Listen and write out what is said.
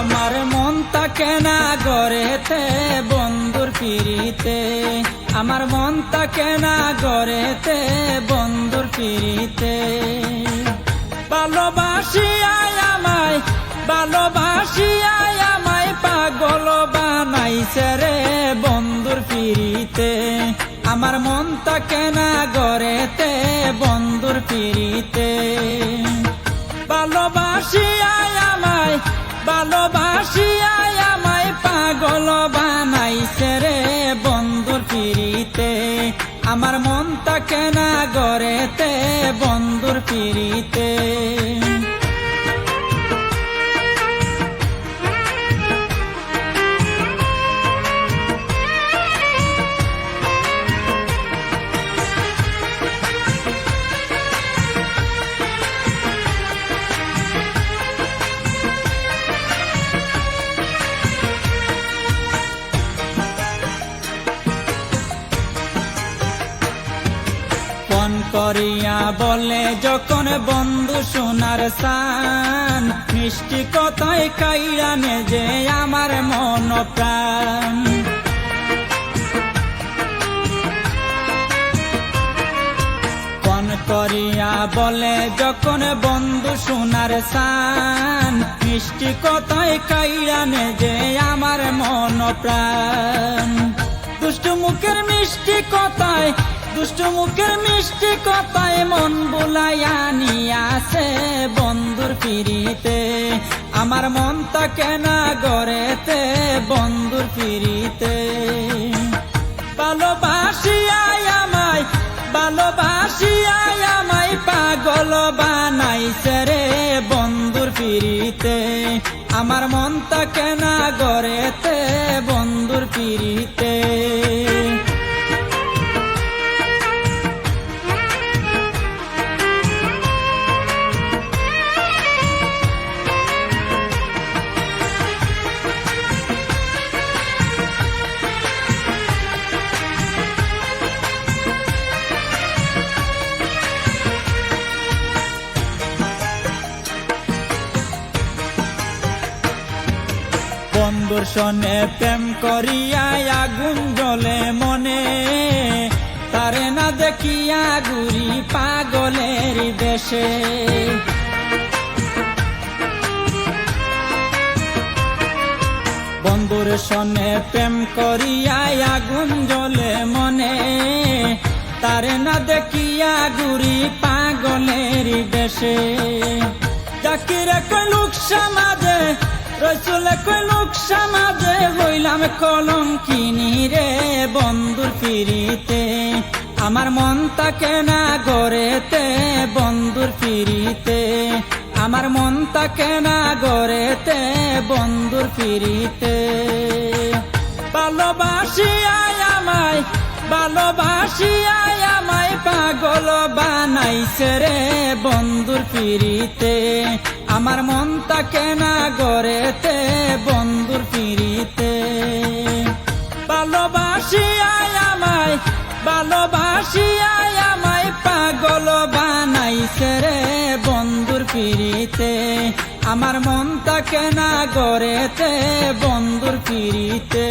আমার মন থাকে না গড়েতে বন্ধুর পিড়িতে, আমার মন থাকে না গড়েতে বন্ধুর পিড়িতে। ভালোবাসিয়ায় আমায়, ভালোবাসিয়ায় আমায় পাগল বানাইছে রে বন্ধুর পিড়িতে। আমার মন থাকে না গড়েতে বন্ধুর পিড়িতে। ভালোবাসিয়ায় আমায়, ভালোবাসিয়ায় আমায় পাগল বানাইছে রে বন্ধুর পিড়িতে। আমার মন থাকে না গড়েতে বন্ধুর পিড়িতে। ফোন করিয়া বলে যখন বন্ধু সোনার সান, মিষ্টি কথায় কাইরানে যে আমার মন প্রাণ। ফোন করিয়া বলে যখন বন্ধু সোনার সান, মিষ্টি কথায় কাইরানে যে আমার মন প্রাণ। দুষ্ট মুখের মিষ্টি কথায়, দুষ্ট মুখের মিষ্টি কথায় মন বুলাইয়া নিয়াছে বন্ধুর পিড়িতে। আমার মন থাকে না গড়েতে বন্ধুর পিড়িতে। ভালোবাসিয়ায় আমায়, ভালোবাসিয়ায় আমায় পাগল বানাইছে রে বন্ধুর পিড়িতে। আমার মন থাকে না গড়েতে বন্ধুর পিড়িতে। বন্ধুর সনে প্রেম করিয়া আগুন জ্বলে মনে, তারে না দেখিয়া ঘুরি পাগলের দেশে। বন্ধুর সনে প্রেম করিয়া আগুন জ্বলে মনে, তারে না দেখিয়া ঘুরি পাগলের দেশে। জাকিরে কই লোক সমাজে, রসুলে কই লোক সমাজে, হইলাম কলঙ্কিনী রে বন্ধুর পিড়িতে। আমার মন থাকে না গড়েতে বন্ধুর পিড়িতে। আমার মন থাকে না গড়েতে বন্ধুর পিড়িতে। ভালোবাসিয়ায় আমায়, ভালোবাসিয়ায় আমায় পাগল বানাইছে রে বন্ধুর পিড়িতে। আমার মন থাকে না গড়েতে বন্ধুর পিড়িতে। ভালোবাসিয়ায় আমায়, ভালোবাসিয়ায় আমায় পাগল বানাইছে রে বন্ধুর পিড়িতে। আমার মন থাকে না গড়েতে বন্ধুর পিড়িতে।